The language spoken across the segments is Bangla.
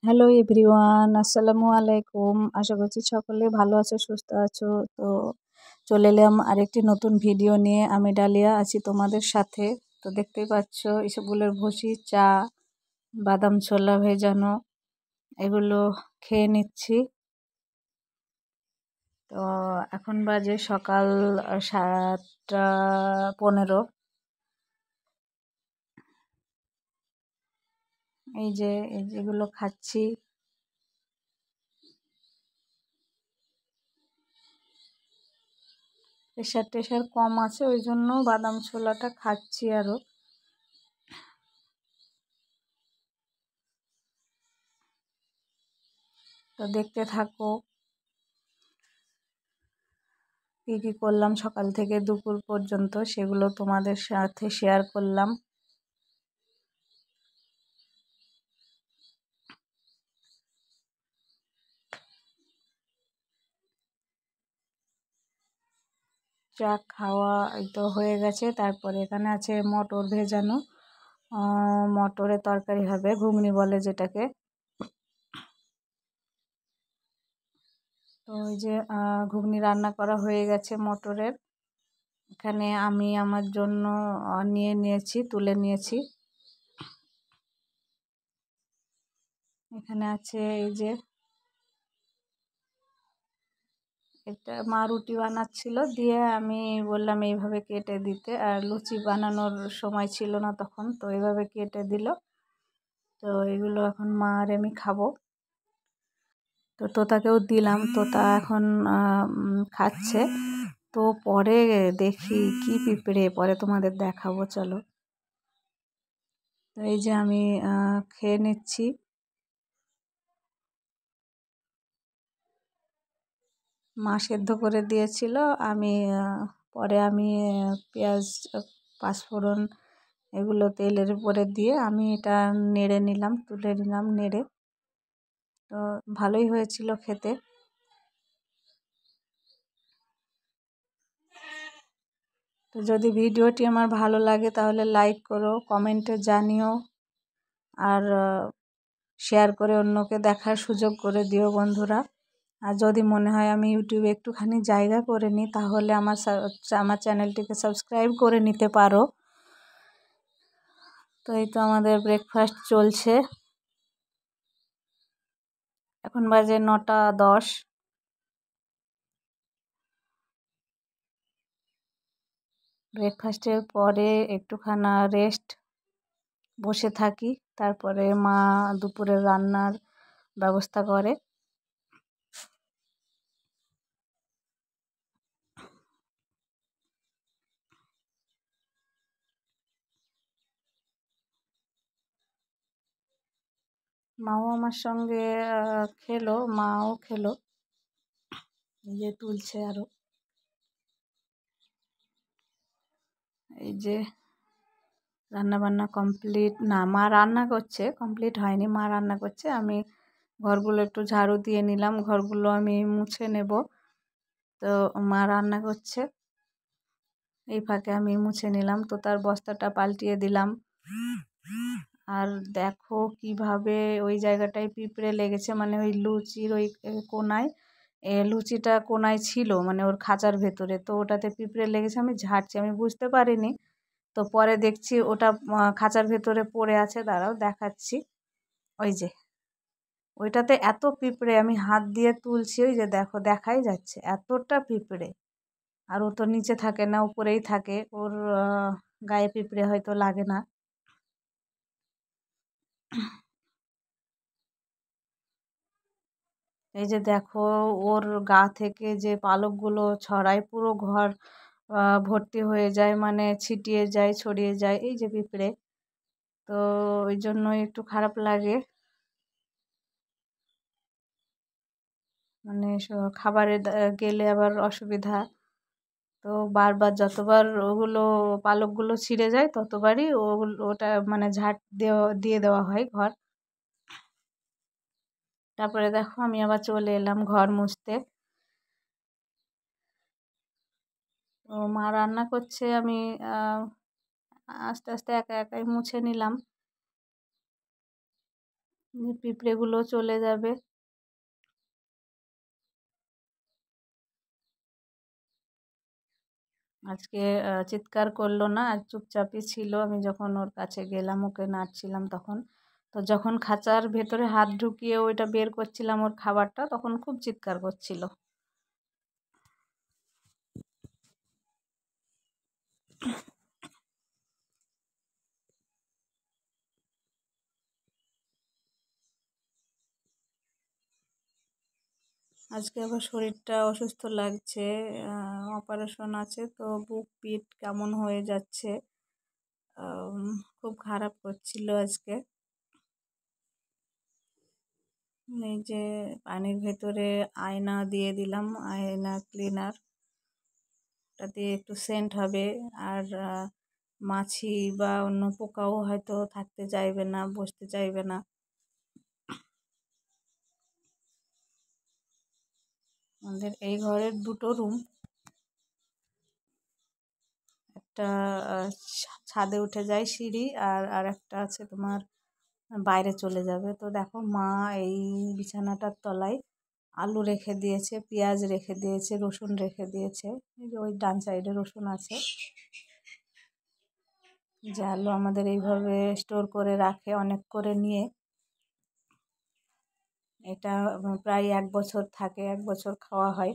হ্যালো এভরিওয়ান, আসসালামু আলাইকুম। আশা করছি সকলে ভালো আছো, সুস্থ আছো। তো চলে এলাম আরেকটি নতুন ভিডিও নিয়ে। আমি ডালিয়া আছি তোমাদের সাথে। তো দেখতেই পাচ্ছ ইসবগুলোর ভুসি, চা, বাদাম ছোলা ভেজানো, এগুলো খেয়ে নিচ্ছি। তো এখন বাজে সকাল 7:15। এই যেগুলো খাচ্ছি। প্রেশার টেশার কম আছে, ওই জন্য বাদাম ছোলাটা খাচ্ছি আরও। তো দেখতে থাকো কী কী করলাম সকাল থেকে দুপুর পর্যন্ত, সেগুলো তোমাদের সাথে শেয়ার করলাম। চা খাওয়া এই তো হয়ে গেছে। তারপরে এখানে আছে মটর ভেজানো, মটরের তরকারি হবে, ঘুগনি বলে যেটাকে। তো ওই যে ঘুগনি রান্না করা হয়ে গেছে মটরের। এখানে আমি আমার জন্য নিয়ে নিয়েছি, তুলে নিয়েছি। এখানে আছে এই যে, এটা মা রুটি বানাচ্ছিল, দিয়ে আমি বললাম এইভাবে কেটে দিতে। আর লুচি বানানোর সময় ছিল না তখন, তো এইভাবে কেটে দিল। তো এগুলো এখন মা আর আমি খাবো। তো তোতাকেও দিলাম, তোতা এখন খাচ্ছে। তো পরে দেখি কি পিঁপড়ে, পরে তোমাদের দেখাবো, চলো। তো এই যে আমি খেয়ে নিচ্ছি। মা সেদ্ধ করে দিয়েছিল, আমি পরে আমি পেঁয়াজ, পাঁচফোড়ন এগুলো তেলের উপরে দিয়ে আমি এটা নেড়ে নিলাম, তুলে নিলাম নেড়ে। তো ভালোই হয়েছিল খেতে। তো যদি ভিডিওটি আমার ভালো লাগে তাহলে লাইক করো, কমেন্টে জানিও, আর শেয়ার করে অন্যকে দেখার সুযোগ করে দিও বন্ধুরা। আর যদি মনে হয় আমি ইউটিউবে একটুখানি জায়গা করে নিই, তাহলে আমার চ্যানেলটিকে সাবস্ক্রাইব করে নিতে পারো। তো এই তো আমাদের ব্রেকফাস্ট চলছে। এখন বাজে 9:10। ব্রেকফাস্টের পরে একটুখানা রেস্ট, বসে থাকি। তারপরে মা দুপুরের রান্নার ব্যবস্থা করে। মাও আমার সঙ্গে খেলো, মাও খেলো। এই যে তুলছে আরও। এই যে রান্না বান্না কমপ্লিট না, মা রান্না করছে, কমপ্লিট হয়নি, মা রান্না করছে। আমি ঘরগুলো একটু ঝাড়ু দিয়ে নিলাম, ঘরগুলো আমি মুছে নেব। তো মা রান্না করছে, এই ফাঁকে আমি মুছে নিলাম। তো তার বস্তাটা পাল্টিয়ে দিলাম। আর দেখো কিভাবে ওই জায়গাটায় পিঁপড়ে লেগেছে, মানে ওই লুচির ওই কোনায়, লুচিটা কোনায় ছিল, মানে ওর খাঁচার ভেতরে। তো ওটাতে পিঁপড়ে লেগেছে, আমি ঝাড়ছি, আমি বুঝতে পারিনি। তো পরে দেখছি ওটা খাঁচার ভেতরে পড়ে আছে, দাঁড়াও দেখাচ্ছি। ওই যে ওইটাতে এত পিঁপড়ে, আমি হাত দিয়ে তুলছি, ওই যে দেখো দেখাই যাচ্ছে এতটা পিঁপড়ে। আর ও তো নিচে থাকে না, উপরেই থাকে, ওর গায়ে পিঁপড়ে হয়তো লাগে না। এই যে দেখো ওর গা থেকে যে পালকগুলো ছড়ায়, পুরো ঘর ভর্তি হয়ে যায়, মানে ছিটিয়ে যায়, ছড়িয়ে যায়, এই যে পিঁপড়ে। তো ওই জন্যই একটু খারাপ লাগে, মানে খাবারে গেলে আবার অসুবিধা। তো বারবার যতবার ওগুলো পালকগুলো ছিঁড়ে যায় ততবারই ওটা মানে ঝাঁট দিয়ে দেওয়া হয় ঘর। তারপরে দেখো আমি আবার চলে এলাম ঘর মুছতে। তো মা রান্না করছে, আমি আস্তে আস্তে একা একাই মুছে নিলাম। পিঁপড়েগুলো চলে যাবে। আজকে চিৎকার করলো না, আর চুপচাপই ছিল। আমি যখন ওর কাছে গেলাম, ওকে নাড়ছিলাম তখন, তো যখন খাঁচার ভেতরে হাত ঢুকিয়ে ওইটা বের করছিলাম ওর খাবারটা, তখন খুব চিৎকার করছিল। আজকে আবার শরীরটা অসুস্থ লাগছে, অপারেশন আছে তো বুক পিঠ কেমন হয়ে যাচ্ছে, খুব খারাপ করছিল আজকে। এই যে পানির ভেতরে আয়না দিয়ে দিলাম, আয়না ক্লিনার, ওটা দিয়ে একটু সেন্ট হবে, আর মাছি বা অন্য পোকাও হয়তো থাকতে চাইবে না, বসতে চাইবে না। আমাদের এই ঘরের দুটো রুম, একটা ছাদে উঠে যায় সিঁড়ি, আর একটা আছে তোমার বাইরে চলে যাবে। তো দেখো মা এই বিছানাটার তলায় আলু রেখে দিয়েছে, পেঁয়াজ রেখে দিয়েছে, রসুন রেখে দিয়েছে। এই যে ওই ডান সাইডে রসুন আছে, যে আলু আমাদের এইভাবে স্টোর করে রাখে অনেক করে নিয়ে। এটা প্রায় 1 বছর থাকে, 1 বছর খাওয়া হয়।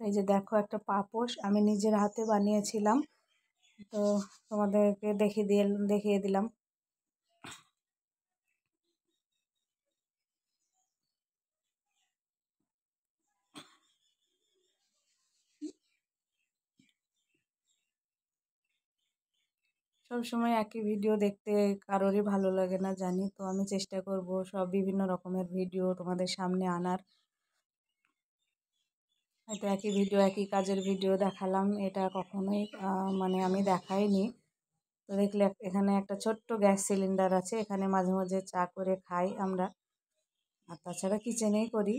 এই যে দেখো একটা পাপোশ আমি নিজের হাতে বানিয়েছিলাম, তো তোমাদেরকে দেখিয়ে দিলাম। সব সময় একই ভিডিও দেখতে কারোরই ভালো লাগে না জানি, তো আমি চেষ্টা করব সব বিভিন্ন রকমের ভিডিও তোমাদের সামনে আনার। হয়তো একই ভিডিও, একই কাজের ভিডিও দেখালাম, এটা কখনোই মানে আমি দেখাইনি। তো দেখলে এখানে একটা ছোট্ট গ্যাস সিলিন্ডার আছে, এখানে মাঝে মাঝে চা করে খাই আমরা, আর তাছাড়া কিচেনেই করি।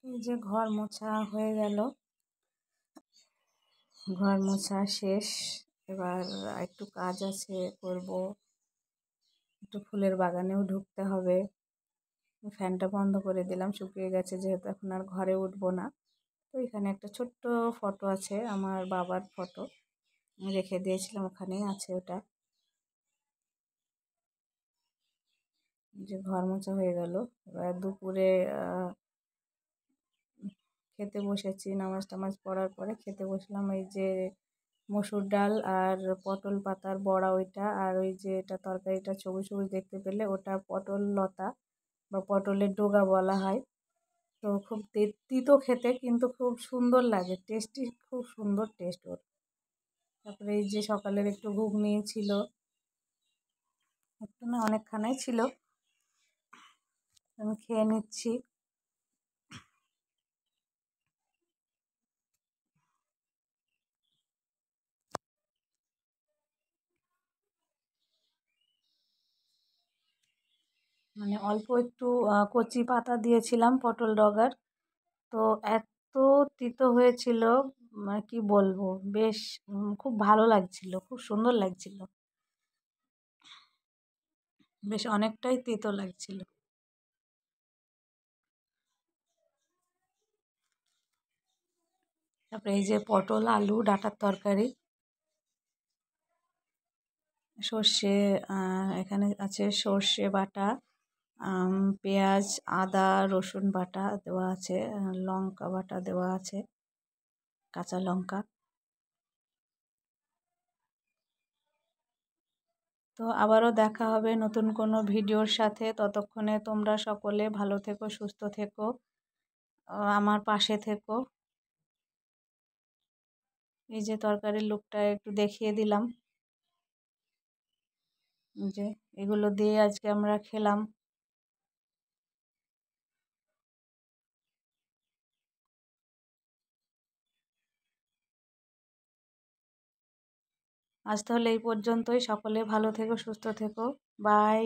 এই যে ঘর মোছা হয়ে গেল, ঘর মোছা শেষ। এবার একটু কাজ আছে, করব। একটু ফুলের বাগানেও ঢুকতে হবে। ফ্যানটা বন্ধ করে দিলাম, শুকিয়ে গেছে যেহেতু, এখন আর ঘরে উঠবো না। তো এখানে একটা ছোট্ট ফটো আছে, আমার বাবার ফটো, রেখে দিয়েছিলাম, ওখানেই আছে ওটা। যে ঘর মোছা হয়ে গেল, এবার দুপুরে খেতে বসেছি। নামাজ টামাজ পড়ার পরে খেতে বসলাম। এই যে মসুর ডাল আর পটল পাতার বড়া ওইটা, আর ওই যে এটা তরকারিটা সবুজ সবুজ দেখতে পেলে, ওটা পটল লতা বা পটলের ডোগা বলা হয়। তো খুব তিতো খেতে, কিন্তু খুব সুন্দর লাগে, টেস্টি, খুব সুন্দর টেস্ট ওর। তারপরে এই যে সকালের একটু ঘুগনি ছিল, একটু না অনেকখানাই ছিল, আমি খেয়ে নিচ্ছি। মানে অল্প একটু কচি পাতা দিয়েছিলাম পটল ডগার, তো এত তিতো হয়েছিল, মানে কি বলবো, বেশ খুব ভালো লাগছিল, খুব সুন্দর লাগছিল, বেশ অনেকটাই তিতো লাগছিল। তারপরে এই যে পটল আলু ডাঁটার তরকারি, সর্ষে, এখানে আছে সর্ষে বাটা, পেঁয়াজ, আদা, রসুন বাটা দেওয়া আছে, লঙ্কা বাটা দেওয়া আছে, কাঁচা লঙ্কা। তো আবারও দেখা হবে নতুন কোনো ভিডিওর সাথে। ততক্ষণে তোমরা সকলে ভালো থেকো, সুস্থ থেকো, আমার পাশে থেকো। এই যে তরকারির লুকটা একটু দেখিয়ে দিলাম, যে এগুলো দিয়ে আজকে আমরা খেলাম। আজ তাহলে এই পর্যন্তই। সকলে ভালো থেকো, সুস্থ থেকো। বাই।